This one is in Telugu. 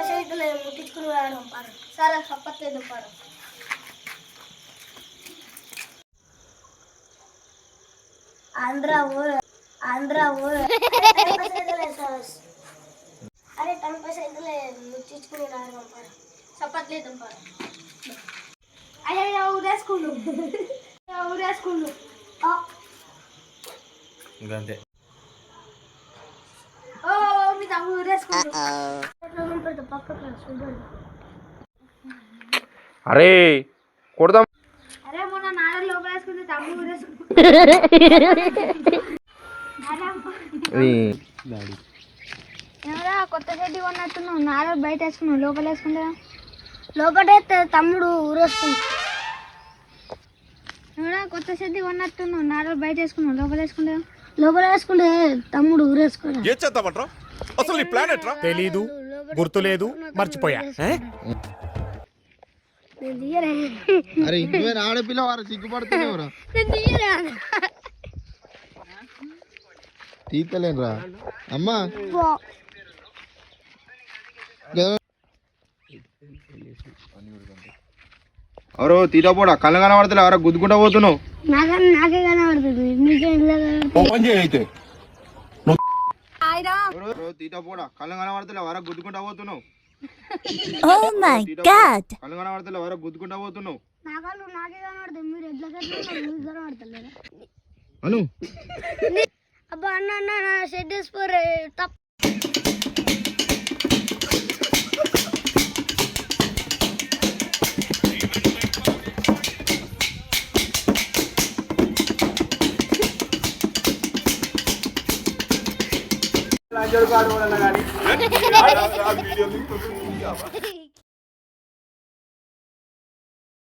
సైకిల్ ముట్టించుకుని రావడం పాడు. సరే తప్పట్లేదు పాడు. ఆంధ్ర ఊరు అరే టంప సైకిల్ ముట్టించుకుని రావడం పాడు. తప్పట్లేదు పాడు. అయ్యా ఊరేసుకుండు ఇంకంతే. ఓ మీ తమ్ముడు ఊరేసుకుండు పక్కన చూడండి. అరే కొడదాం. అరే మొన్న నాలుగు లోపల వేసుకుంటే తమ్ముడు ఊరేసుకుంటు ఎవరా కొత్త షెడ్డి కొన్నట్టున్నావు. నాలుగు బయట వేసుకున్నావు, లోపల వేసుకుంటా. లోపల తమ్ముడు ఊరేసుకుంటా. ఎవరా కొత్త షెడ్డి కొన్నట్టున్నావు. నాలుగు బయట వేసుకున్నావు, లోపల వేసుకుంటా. లోపల వేసుకుంటే తమ్ముడు ఊరేసుకుంటా. అసలు ప్లాన్ ఎట్రా తెలీదు, గుర్తులేదు, మర్చిపోయా. అరే ఇంకేమైనా ఆడపిల్ల వారు సిగ్గుపడుతున్నావురా. తీతలేనురా అమ్మా. ఎవరో తీటపోడా కళ్ళు కనబడతలే. ఎవరో గుద్దుకుంటా పోతున్నావు. నాకే కనబడుతుంది, నీకే అయితే తీటపోడా కళ్ళు కనబడతలే. ఎవరో గుద్దుకుంటా పోతున్నావు. కళ్ళు కనబడతలే. ఎవరో గుద్దుకుంటా పోతున్నావు. నాకే కనబడుతుంది, మీరు ఎట్లా కనబడతలేరా? అను అబ్బా అన్న షెడ్ వేసుకోరే తప్ప. వీడియో